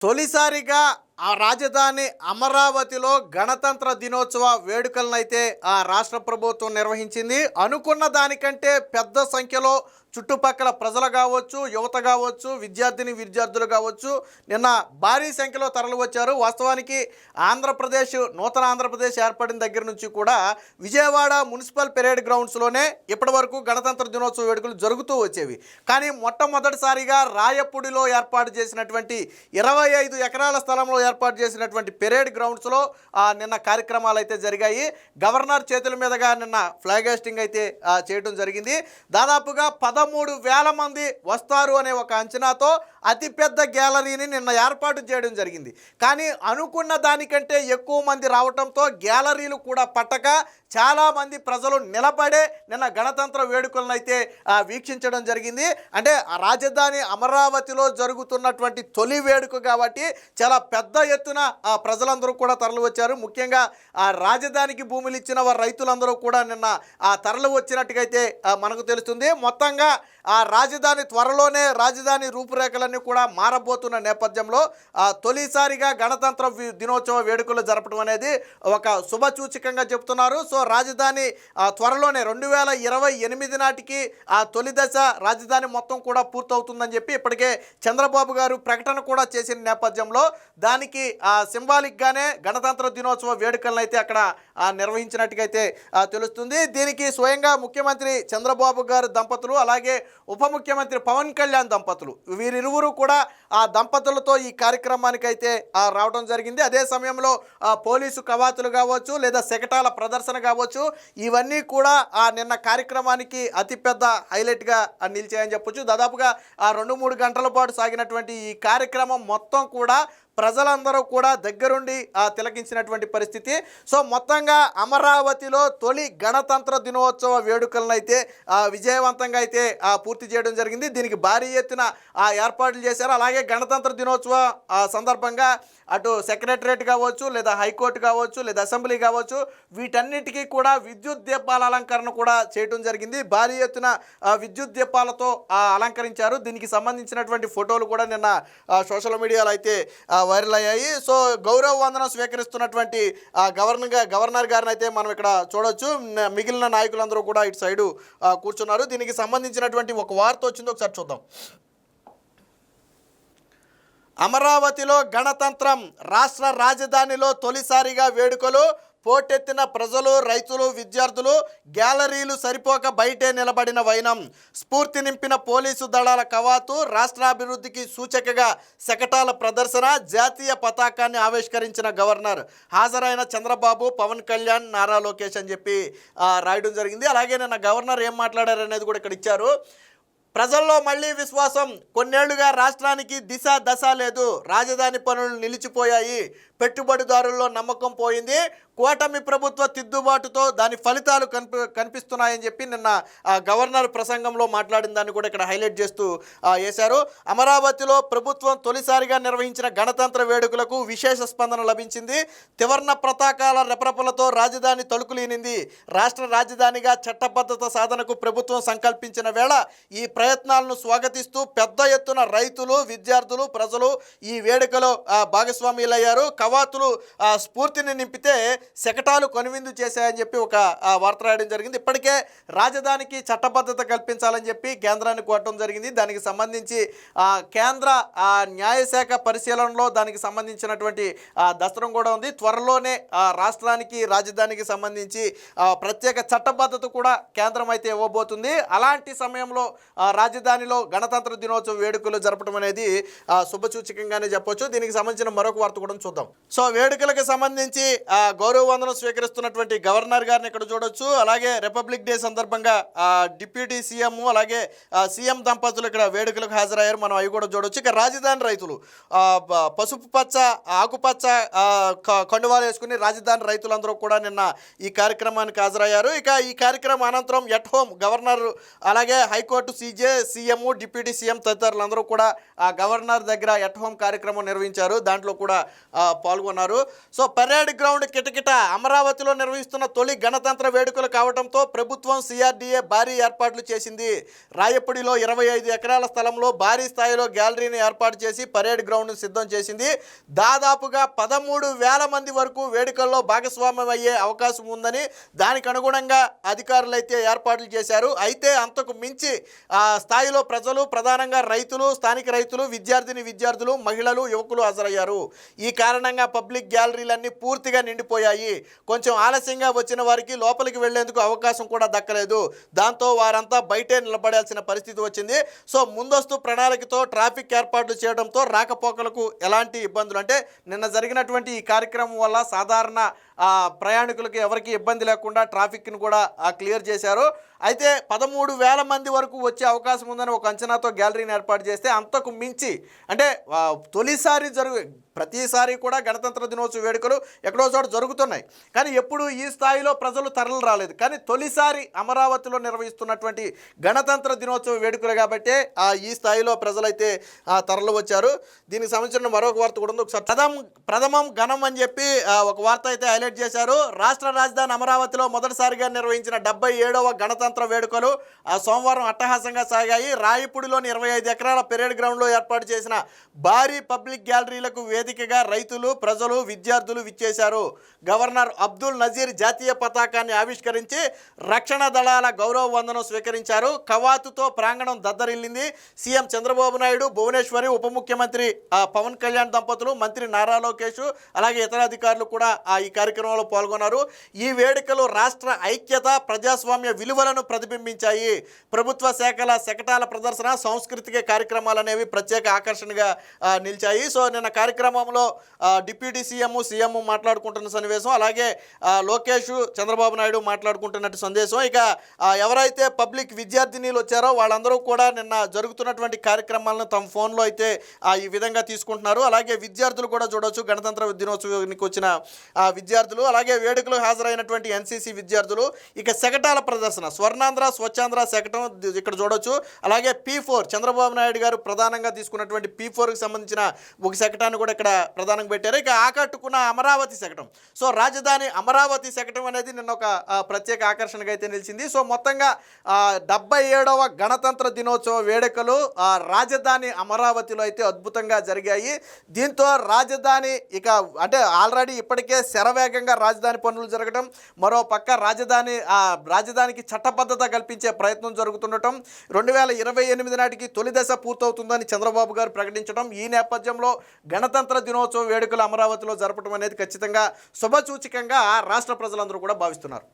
తొలిసారిగా ఆ రాజధాని అమరావతిలో గణతంత్ర దినోత్సవ వేడుకలనైతే ఆ రాష్ట్ర ప్రభుత్వం నిర్వహించింది. అనుకున్న దానికంటే పెద్ద సంఖ్యలో చుట్టుపక్కల ప్రజలు కావచ్చు, యువత కావచ్చు, విద్యార్థులు కావచ్చు, నిన్న భారీ సంఖ్యలో తరలి వచ్చారు. వాస్తవానికి నూతన ఆంధ్రప్రదేశ్ ఏర్పడిన దగ్గర నుంచి కూడా విజయవాడ మున్సిపల్ పెరేడ్ గ్రౌండ్స్లోనే ఇప్పటివరకు గణతంత్ర దినోత్సవ వేడుకలు జరుగుతూ వచ్చేవి. కానీ మొట్టమొదటిసారిగా రాయపూడిలో ఏర్పాటు చేసినటువంటి 25 ఎకరాల స్థలంలో ఏర్పాటు చేసినటువంటి పెరేడ్ గ్రౌండ్స్లో నిన్న కార్యక్రమాలు అయితే జరిగాయి. గవర్నర్ చేతుల మీదుగా నిన్న ఫ్లాగ్ హాస్టింగ్ అయితే చేయడం జరిగింది. దాదాపుగా 13,000 మంది వస్తారు అనే ఒక అంచనాతో అతిపెద్ద గ్యాలరీని నిన్న ఏర్పాటు చేయడం జరిగింది. కానీ అనుకున్న దానికంటే ఎక్కువ మంది రావడంతో గ్యాలరీలు కూడా పట్టక చాలామంది ప్రజలు నిలబడే నిన్న గణతంత్ర వేడుకలను అయితే వీక్షించడం జరిగింది. అంటే రాజధాని అమరావతిలో జరుగుతున్నటువంటి తొలి వేడుక కాబట్టి చాలా పెద్ద ఎత్తున ప్రజలందరూ కూడా తరలి వచ్చారు. ముఖ్యంగా ఆ రాజధానికి భూములు ఇచ్చిన వారు రైతులందరూ కూడా నిన్న తరలి వచ్చినట్టుగైతే మనకు తెలుస్తుంది. మొత్తంగా ఆ త్వరలోనే రాజధాని రూపురేఖలన్నీ కూడా మారబోతున్న నేపథ్యంలో తొలిసారిగా గణతంత్ర దినోత్సవ వేడుకలు జరపడం అనేది ఒక శుభసూచకంగా చెప్తున్నారు. సో రాజధాని త్వరలోనే 2028 నాటికి తొలి దశ రాజధాని మొత్తం కూడా పూర్తవుతుందని చెప్పి ఇప్పటికే చంద్రబాబు గారు ప్రకటన కూడా చేసిన నేపథ్యంలో దానికి సింబాలిక్గానే గణతంత్ర దినోత్సవ వేడుకలను అయితే అక్కడ నిర్వహించినట్టుగైతే తెలుస్తుంది. దీనికి స్వయంగా ముఖ్యమంత్రి చంద్రబాబు గారు దంపతులు అలాగే ఉప ముఖ్యమంత్రి పవన్ కళ్యాణ్ దంపతులు వీరిరువురు కూడా ఆ దంపతులతో ఈ కార్యక్రమానికి అయితే రావడం జరిగింది. అదే సమయంలో పోలీసు కవాతులు కావచ్చు లేదా శకటాల ప్రదర్శన కావచ్చు, ఇవన్నీ కూడా నిన్న కార్యక్రమానికి అతిపెద్ద హైలైట్గా నిలిచాయని చెప్పొచ్చు. దాదాపుగా 2-3 గంటల పాటు సాగినటువంటి ఈ కార్యక్రమం మొత్తం కూడా ప్రజలందరూ కూడా దగ్గరుండి తిలకించినటువంటి పరిస్థితి. సో మొత్తంగా అమరావతిలో తొలి గణతంత్ర దినోత్సవ వేడుకలను అయితే విజయవంతంగా అయితే పూర్తి చేయడం జరిగింది. దీనికి భారీ ఎత్తున ఏర్పాట్లు చేశారు. అలాగే గణతంత్ర దినోత్సవ సందర్భంగా అటు సెక్రటరేట్ కావచ్చు లేదా హైకోర్టు కావచ్చు లేదా అసెంబ్లీ కావచ్చు, వీటన్నిటికీ కూడా విద్యుత్ దీపాల అలంకరణ కూడా చేయడం జరిగింది. భారీ ఎత్తున విద్యుత్ దీపాలతో అలంకరించారు. దీనికి సంబంధించినటువంటి ఫోటోలు కూడా నిన్న సోషల్ మీడియాలో అయితే వైరల్ అయ్యాయి. సో గౌరవ వందనం స్వీకరిస్తున్నటువంటి గవర్నర్ గారిని అయితే మనం ఇక్కడ చూడొచ్చు. మిగిలిన నాయకులందరూ కూడా ఇటు సైడు కూర్చున్నారు. దీనికి సంబంధించినటువంటి ఒక వార్త వచ్చింది, ఒకసారి చూద్దాం. అమరావతిలో గణతంత్రం, రాష్ట్ర రాజధానిలో తొలిసారిగా వేడుకలు, పోటెత్తిన ప్రజలు, రైతులు, విద్యార్థులు, గ్యాలరీలు సరిపోక బయటే నిలబడిన వైనం, స్ఫూర్తి నింపిన పోలీసు దళాల కవాతు, రాష్ట్రాభివృద్ధికి సూచకగా శకటాల ప్రదర్శన, జాతీయ పతాకాన్ని ఆవిష్కరించిన గవర్నర్, హాజరైన చంద్రబాబు, పవన్ కళ్యాణ్, నారా లోకేష్ అని చెప్పి రాయడం జరిగింది. అలాగే నిన్న గవర్నర్ ఏం మాట్లాడారు అనేది కూడా ఇక్కడ ఇచ్చారు. ప్రజల్లో మళ్లీ విశ్వాసం, కొన్నేళ్లుగా రాష్ట్రానికి దిశ దశ లేదు, రాజధాని పనులు నిలిచిపోయాయి, పెట్టుబడిదారుల్లో నమ్మకం పోయింది, కూటమి ప్రభుత్వ తిద్దుబాటుతో దాని ఫలితాలు కనిపిస్తున్నాయని చెప్పి నిన్న గవర్నర్ ప్రసంగంలో మాట్లాడిన దాన్ని కూడా ఇక్కడ హైలైట్ చేస్తూ వేశారు. అమరావతిలో ప్రభుత్వం తొలిసారిగా నిర్వహించిన గణతంత్ర వేడుకలకు విశేష స్పందన లభించింది. త్రివర్ణ పతాకాల రెపరెపలతో రాజధాని తలుకులీనింది. రాష్ట్ర రాజధానిగా చట్టబద్ధత సాధనకు ప్రభుత్వం సంకల్పించిన వేళ ఈ ప్రయత్నాలను స్వాగతిస్తూ పెద్ద ఎత్తున రైతులు, విద్యార్థులు, ప్రజలు ఈ వేడుకలో భాగస్వాములయ్యారు. కవాతులు స్ఫూర్తిని నింపితే శకటాలు కొనువిందు చేశాయని చెప్పి ఒక వార్త రాయడం జరిగింది. ఇప్పటికే రాజధానికి చట్టబద్ధత కల్పించాలని చెప్పి కేంద్రాన్ని కోరటం జరిగింది. దానికి సంబంధించి కేంద్ర న్యాయశాఖ పరిశీలనలో దానికి సంబంధించినటువంటి దస్త్రం కూడా ఉంది. త్వరలోనే రాష్ట్రానికి రాజధానికి సంబంధించి ప్రత్యేక చట్టబద్ధత కూడా కేంద్రం అయితే ఇవ్వబోతుంది. అలాంటి సమయంలో రాజధానిలో గణతంత్ర దినోత్సవ వేడుకలు జరపడం అనేది శుభసూచకంగానే చెప్పొచ్చు. దీనికి సంబంధించిన మరొక వార్త కూడా చూద్దాం. సో వేడుకలకు సంబంధించి గౌరవ వందనం స్వీకరిస్తున్నటువంటి గవర్నర్ గారిని ఇక్కడ చూడొచ్చు. అలాగే రిపబ్లిక్ డే సందర్భంగా డిప్యూటీ సీఎం అలాగే సీఎం దంపతులు ఇక్కడ వేడుకలకు హాజరయ్యారు. మనం అవి కూడా చూడొచ్చు. ఇక రాజధాని రైతులు పసుపు పచ్చ, ఆకుపచ్చ కండువాలు వేసుకుని రాజధాని రైతులందరూ కూడా నిన్న ఈ కార్యక్రమానికి హాజరయ్యారు. ఇక ఈ కార్యక్రమం అనంతరం ఎట్ హోమ్ గవర్నర్ అలాగే హైకోర్టు CJ ఇదే సీఎం, డిప్యూటీ సీఎం తదితరులందరూ కూడా ఆ గవర్నర్ దగ్గర ఎట్ హోమ్ కార్యక్రమం నిర్వహించారు. దాంట్లో కూడా పాల్గొన్నారు. సో పరేడ్ గ్రౌండ్ కిటకిట అమరావతిలో నిర్వహిస్తున్న తొలి గణతంత్ర వేడుకలు కావడంతో ప్రభుత్వం సిఆర్డీఏ భారీ ఏర్పాట్లు చేసింది. రాయపూడిలో 25 ఎకరాల స్థలంలో భారీ స్థాయిలో గ్యాలరీని ఏర్పాటు చేసి పరేడ్ గ్రౌండ్ను సిద్ధం చేసింది. దాదాపుగా 13,000 మంది వరకు వేడుకల్లో భాగస్వామ్యం అయ్యే అవకాశం ఉందని దానికి అనుగుణంగా అధికారులు అయితే ఏర్పాట్లు చేశారు. అయితే అంతకు మించి స్థాయిలో ప్రజలు, ప్రధానంగా రైతులు, స్థానిక రైతులు, విద్యార్థులు, మహిళలు, యువకులు హాజరయ్యారు. ఈ కారణంగా పబ్లిక్ గ్యాలరీలన్నీ పూర్తిగా నిండిపోయాయి. కొంచెం ఆలస్యంగా వచ్చిన వారికి లోపలికి వెళ్లేందుకు అవకాశం కూడా దక్కలేదు. దాంతో వారంతా బయటే నిలబడాల్సిన పరిస్థితి వచ్చింది. సో ముందస్తు ప్రణాళికతో ట్రాఫిక్ ఏర్పాట్లు చేయడంతో రాకపోకలకు ఎలాంటి ఇబ్బందులు, అంటే నిన్న జరిగినటువంటి ఈ కార్యక్రమం వల్ల సాధారణ ప్రయాణికులకు ఎవరికి ఇబ్బంది లేకుండా ట్రాఫిక్ను కూడా క్లియర్ చేశారు. అయితే 13,000 మంది వరకు వచ్చే అవకాశం ఉందని ఒక అంచనాతో గ్యాలరీని ఏర్పాటు చేస్తే అంతకు మించి, అంటే తొలిసారి ప్రతిసారి కూడా గణతంత్ర దినోత్సవ వేడుకలు ఎక్కడో చోట జరుగుతున్నాయి, కానీ ఎప్పుడు ఈ స్థాయిలో ప్రజలు తరలి రాలేదు. కానీ తొలిసారి అమరావతిలో నిర్వహిస్తున్నటువంటి గణతంత్ర దినోత్సవ వేడుకలు కాబట్టి ఈ స్థాయిలో ప్రజలైతే తరలి వచ్చారు. దీనికి సంబంధించిన మరొక వార్త కూడా ఉంది. ఒకసారి ప్రథమం ఘనం అని చెప్పి ఒక వార్త అయితే హైలైట్ చేశారు. రాష్ట్ర రాజధాని అమరావతిలో మొదటిసారిగా నిర్వహించిన 77వ గణతంత్ర వేడుకలు సోమవారం అట్టహాసంగా సాగాయి. రాయపూడిలోని 25 ఎకరాల పెరేడ్ గ్రౌండ్లో ఏర్పాటు చేసిన భారీ పబ్లిక్ గ్యాలరీలకు వేదికగా రైతులు, ప్రజలు, విద్యార్థులు విచ్చేశారు. గవర్నర్ అబ్దుల్ నజీర్ జాతీయ పతాకాన్ని ఆవిష్కరించి రక్షణ దళాల గౌరవ వందనం స్వీకరించారు. కవాతుతో ప్రాంగణం దద్దరిల్లింది. సీఎం చంద్రబాబు నాయుడు, భువనేశ్వరి, ఉప ముఖ్యమంత్రి పవన్ కళ్యాణ్ దంపతులు, మంత్రి నారా లోకేష్, అలాగే ఇతర అధికారులు కూడా ఈ కార్యక్రమంలో పాల్గొన్నారు. ఈ వేడుకలు రాష్ట్ర ఐక్యత, ప్రజాస్వామ్య విలువలను ప్రతిబింబించాయి. ప్రభుత్వ శాఖల శకటాల ప్రదర్శన, సాంస్కృతిక కార్యక్రమాలు అనేవి ప్రత్యేక ఆకర్షణగా నిలిచాయి. సో నిన్న కార్యక్రమంలో డిప్యూటీ సీఎం మాట్లాడుకుంటున్న సన్నివేశం, అలాగే లోకేష్, చంద్రబాబు నాయుడు మాట్లాడుకుంటున్నట్టు సందేశం. ఇక ఎవరైతే పబ్లిక్ విద్యార్థినీలు వచ్చారో వాళ్ళందరూ కూడా నిన్న జరుగుతున్నటువంటి కార్యక్రమాలను తమ ఫోన్లో అయితే ఈ విధంగా తీసుకుంటున్నారు. అలాగే విద్యార్థులు కూడా చూడవచ్చు. గణతంత్ర దినోత్సవానికి వచ్చిన విద్యార్థులు, అలాగే వేడుకలు హాజరైనటువంటి ఎన్సీసీ విద్యార్థులు. ఇక శకటాల ప్రదర్శన, స్వర్ణాంధ్ర, స్వచ్ఛాంధ్ర శకటం ఇక్కడ చూడవచ్చు. అలాగే P4 చంద్రబాబు నాయుడు గారు ప్రధానంగా తీసుకున్నటువంటి P4కి సంబంధించిన ఒక శకటాన్ని కూడా ఇక్కడ ప్రధానంగా పెట్టారు. ఇక ఆకట్టుకున్న అమరావతి శకటం. సో రాజధాని అమరావతి శకటం అనేది నిన్న ఒక ప్రత్యేక ఆకర్షణగా అయితే నిలిచింది. సో మొత్తంగా 77వ గణతంత్ర దినోత్సవ వేడుకలు రాజధాని అమరావతిలో అయితే అద్భుతంగా జరిగాయి. దీంతో రాజధాని అంటే ఆల్రెడీ ఇప్పటికే శరవేగంగా రాజధాని పనులు జరగడం, మరో పక్క రాజధానికి చట్టబద్ధత కల్పించే ప్రయత్నం జరుగుతుండటం, 2028 నాటికి తొలి దశ పూర్తవుతుందని చంద్రబాబు గారు ప్రకటించడం, ఈ నేపథ్యంలో గణతంత్ర దినోత్సవ వేడుకలు అమరావతిలో జరపడం అనేది ఖచ్చితంగా శుభసూచకంగా రాష్ట్ర ప్రజలందరూ కూడా భావిస్తున్నారు.